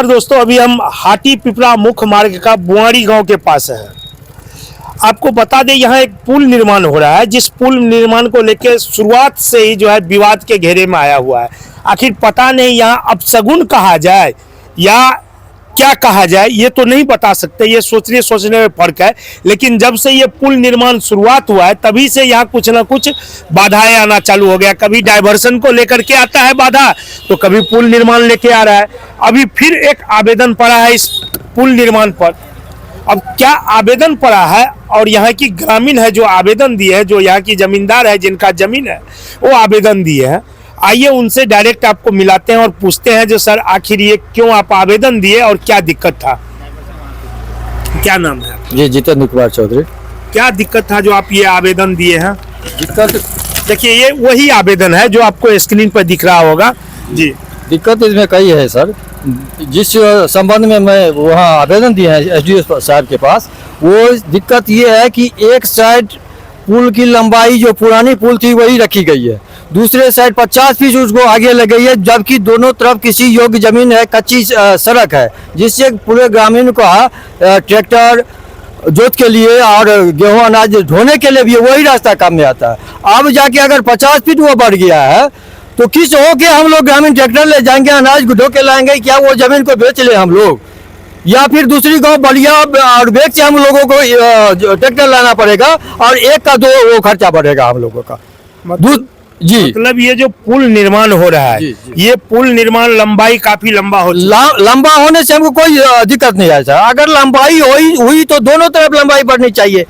नमस्कार दोस्तों, अभी हम हाटी पिपरा मुख्य मार्ग का बुआरी गांव के पास है। आपको बता दें यहाँ एक पुल निर्माण हो रहा है, जिस पुल निर्माण को लेकर शुरुआत से ही जो है विवाद के घेरे में आया हुआ है। आखिर पता नहीं यहाँ अपशगुन कहा जाए या क्या कहा जाए, ये तो नहीं बता सकते, ये सोचने में फर्क है। लेकिन जब से ये पुल निर्माण शुरुआत हुआ है तभी से यहाँ कुछ ना कुछ बाधाएं आना चालू हो गया। कभी डाइवर्सन को लेकर के आता है बाधा, तो कभी पुल निर्माण लेके आ रहा है। अभी फिर एक आवेदन पड़ा है इस पुल निर्माण पर। अब क्या आवेदन पड़ा है और यहाँ की ग्रामीण है जो आवेदन दिए है, जो यहाँ की जमींदार है जिनका जमीन है वो आवेदन दिए है। आइए उनसे डायरेक्ट आपको मिलाते हैं और पूछते हैं जो सर आखिर ये क्यों आप आवेदन दिए और क्या दिक्कत था। क्या नाम है? जी जितेंद्र कुमार चौधरी। क्या दिक्कत था जो आप ये आवेदन दिए हैं? दिक्कत देखिए ये वही आवेदन है जो आपको स्क्रीन पर दिख रहा होगा। जी दिक्कत इसमें कई है सर। जिस संबंध में मैं वहाँ आवेदन दिए हैं एसडीओ साहब के पास, वो दिक्कत ये है कि एक साइड पुल की लंबाई जो पुरानी पुल थी वही रखी गई है, दूसरे साइड 50 फीट उसको आगे लग गई है, जबकि दोनों तरफ किसी योग्य जमीन है, कच्ची सड़क है, जिससे पूरे ग्रामीण को ट्रैक्टर जोत के लिए और गेहूं अनाज ढोने के लिए भी वही रास्ता काम में आता है। अब जाके अगर 50 फीट वो बढ़ गया है तो किस हो के हम लोग ग्रामीण ट्रैक्टर ले जाएंगे, अनाज ढो के लाएंगे? क्या वो जमीन को बेच ले हम लोग, या फिर दूसरी गांव बलिया और बेच से हम लोगों को ट्रैक्टर लाना पड़ेगा और एक का दो वो खर्चा बढ़ेगा हम लोगों का। जी मतलब ये जो पुल निर्माण हो रहा है जी। ये पुल निर्माण लंबाई काफी लंबा हो लंबा होने से हमको कोई दिक्कत नहीं है सर। अगर लंबाई हुई तो दोनों तरफ लंबाई बढ़नी चाहिए।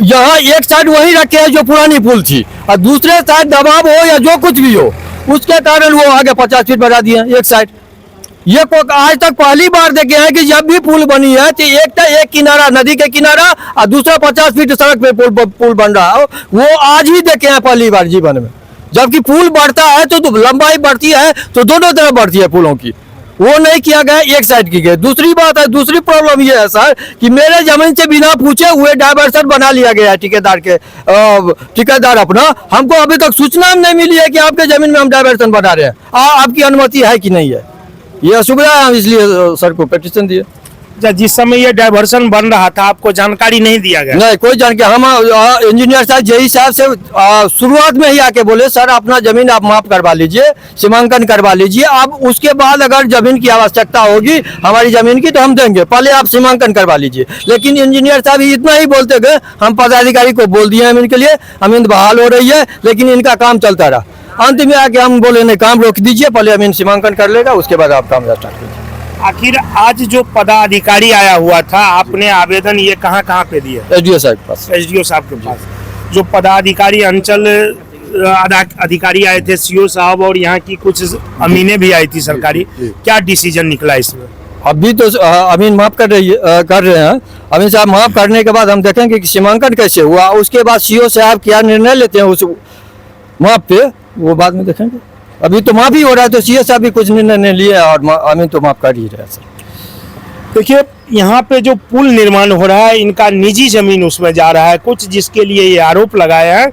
यहाँ एक साइड वही रखे है जो पुरानी पुल थी और दूसरे साइड दबाव हो या जो कुछ भी हो उसके कारण वो आगे 50 फीट बढ़ा दिए एक साइड। ये आज तक पहली बार देखे हैं कि जब भी पुल बनी है तो एक किनारा नदी के किनारा और दूसरा 50 फीट सड़क पे पुल बन रहा है। वो आज ही देखे हैं पहली बार जीवन में। जबकि पुल बढ़ता है तो लंबाई बढ़ती है तो दोनों तरफ बढ़ती है पुलों की, वो नहीं किया गया, एक साइड की गई। दूसरी बात है, दूसरी प्रॉब्लम ये है सर कि मेरे जमीन से बिना पूछे हुए डाइवर्सन बना लिया गया है ठेकेदार अपना। हमको अभी तक सूचना नहीं मिली है कि आपके जमीन में हम डाइवर्सन बना रहे हैं, आपकी अनुमति है कि नहीं है। ये असुविधा है, हम इसलिए सर को पिटीशन दिए। जिस समय ये डाइवर्सन बन रहा था आपको जानकारी नहीं दिया गया? नहीं, कोई जानकारी। हम इंजीनियर साहब जेई साहब से शुरुआत में ही आके बोले सर अपना जमीन आप माप करवा लीजिए, सीमांकन करवा लीजिए, आप उसके बाद अगर जमीन की आवश्यकता होगी हमारी जमीन की तो हम देंगे, पहले आप सीमांकन करवा लीजिए। लेकिन इंजीनियर साहब इतना ही बोलते गए, हम पदाधिकारी को बोल दिए हम इनके लिए, जमीन बहाल हो रही है, लेकिन इनका काम चलता रहा। अंत में आके हम बोले नहीं, काम रोक दीजिए, पहले जमीन सीमांकन कर लेगा उसके बाद आप काम स्टार्ट कीजिए। आखिर आज जो पदाधिकारी आया हुआ था, आपने आवेदन ये कहाँ पे दिए? एसडीओ साहब के पास। एसडीओ साहब के पास जो पदाधिकारी अंचल अधिकारी आए थे, सीओ साहब और यहाँ की कुछ अमीनें भी आई थी सरकारी, क्या डिसीजन निकला इसमें? अभी तो अमीन माफ कर रहे हैं। अमीन साहब माफ करने के बाद हम देखेंगे कि सीमांकन कैसे हुआ, उसके बाद सीओ साहब क्या निर्णय लेते हैं उस माप पे, वो बाद में देखेंगे। अभी तो माफी हो रहा है तो सीए साहब भी कुछ निर्णय नहीं लिए और अमीन तो माफ कर ही रहे हैं सर। देखिए यहाँ पे जो पुल निर्माण हो रहा है इनका निजी जमीन उसमें जा रहा है कुछ, जिसके लिए ये आरोप लगाया है।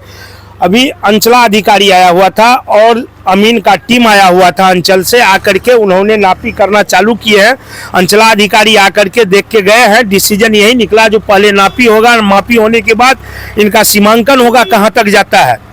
अभी अंचला अधिकारी आया हुआ था और अमीन का टीम आया हुआ था अंचल से, आकर के उन्होंने नापी करना चालू किए हैं। अंचला अधिकारी आकर के देख के गए हैं, डिसीजन यही निकला जो पहले नापी होगा, मापी होने के बाद इनका सीमांकन होगा कहाँ तक जाता है,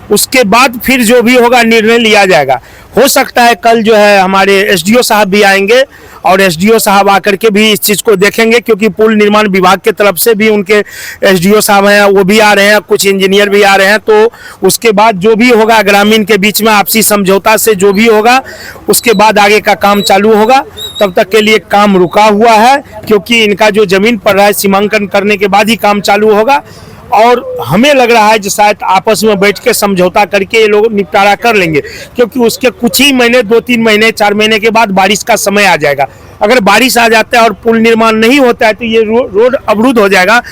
उसके बाद फिर जो भी होगा निर्णय लिया जाएगा। हो सकता है कल जो है हमारे एसडीओ साहब भी आएंगे और एसडीओ साहब आकर के भी इस चीज़ को देखेंगे, क्योंकि पुल निर्माण विभाग के तरफ से भी उनके एसडीओ साहब हैं, वो भी आ रहे हैं, कुछ इंजीनियर भी आ रहे हैं। तो उसके बाद जो भी होगा ग्रामीण के बीच में आपसी समझौता से जो भी होगा उसके बाद आगे का काम चालू होगा। तब तक के लिए काम रुका हुआ है क्योंकि इनका जो जमीन पड़ रहा है सीमांकन करने के बाद ही काम चालू होगा। और हमें लग रहा है जो शायद आपस में बैठ के समझौता करके ये लोग निपटारा कर लेंगे, क्योंकि उसके कुछ ही महीने 2-3 महीने 4 महीने के बाद बारिश का समय आ जाएगा। अगर बारिश आ जाता है और पुल निर्माण नहीं होता है तो ये रोड अवरुद्ध हो जाएगा।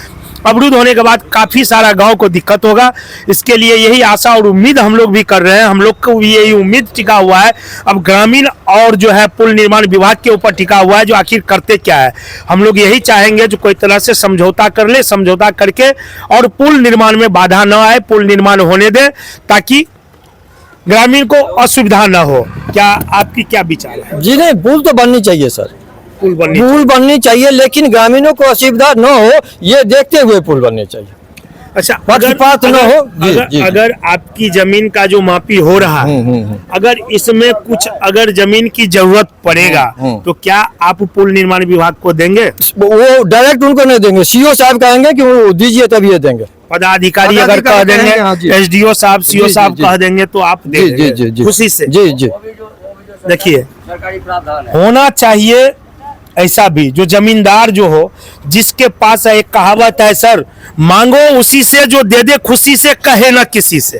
अवरुद्ध होने के बाद काफ़ी सारा गांव को दिक्कत होगा। इसके लिए यही आशा और उम्मीद हम लोग भी कर रहे हैं, हम लोग को भी यही उम्मीद टिका हुआ है। अब ग्रामीण और जो है पुल निर्माण विभाग के ऊपर टिका हुआ है जो आखिर करते क्या है। हम लोग यही चाहेंगे जो कोई तरह से समझौता कर ले, समझौता करके और पुल निर्माण में बाधा न आए, पुल निर्माण होने दे ताकि ग्रामीण को असुविधा न हो। क्या आपकी क्या विचार है? जी नहीं, पुल तो बननी चाहिए सर। पुल बननी पुल बननी चाहिए, लेकिन ग्रामीणों को असुविधा न हो ये देखते हुए पुल बनने चाहिए। अच्छा, पक्षपात न हो। अगर आपकी जमीन का जो मापी हो रहा है, अगर इसमें कुछ अगर जमीन की जरूरत पड़ेगा तो क्या आप पुल निर्माण विभाग को देंगे? वो डायरेक्ट उनको नहीं देंगे, सीओ साहब कहेंगे कि वो दीजिए तभी ये देंगे। पदाधिकारी अगर कह देंगे, एसडीओ साहब, सीओ साहब कह देंगे तो आप देंगे खुशी से? जी जी। देखिए, होना चाहिए ऐसा भी, जो जमींदार जो हो, जिसके पास एक कहावत है सर, मांगो उसी से जो दे दे खुशी से, कहे ना किसी से।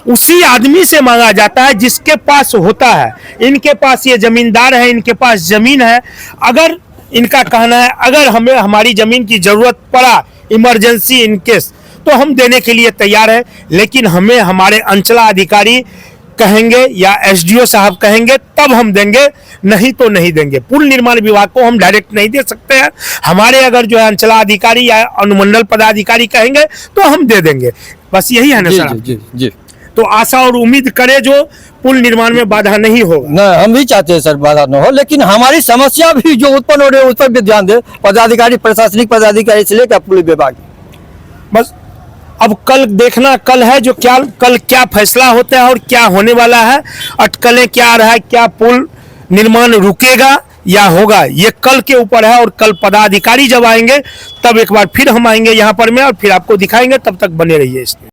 उसी आदमी से मांगा जाता है जिसके पास होता है। इनके पास ये जमींदार है, इनके पास जमीन है। अगर इनका कहना है अगर हमें हमारी जमीन की जरूरत पड़ा इमरजेंसी इनकेस, तो हम देने के लिए तैयार है, लेकिन हमें हमारे अंचलाधिकारी कहेंगे या एसडीओ साहब कहेंगे तब हम देंगे, नहीं तो नहीं देंगे। पुल निर्माण विभाग को हम डायरेक्ट नहीं दे सकते हैं। हमारे अगर जो है अंचलाधिकारी या अनुमंडल पदाधिकारी कहेंगे तो हम दे देंगे। बस यही है ना सर? जी जी। तो आशा और उम्मीद करें जो पुल निर्माण में बाधा नहीं होगा। न, हम भी चाहते हैं सर बाधा न हो, लेकिन हमारी समस्या भी जो उत्पन्न हो रही है उस पर भी ध्यान दे पदाधिकारी, प्रशासनिक पदाधिकारी से लेकर पुल विभाग। बस अब कल देखना, कल है जो क्या, कल क्या फैसला होता है और क्या होने वाला है, अटकलें क्या आ रहा है, क्या पुल निर्माण रुकेगा या होगा, ये कल के ऊपर है। और कल पदाधिकारी जब आएंगे तब एक बार फिर हम आएंगे यहाँ पर में और फिर आपको दिखाएंगे। तब तक बने रहिए इसमें।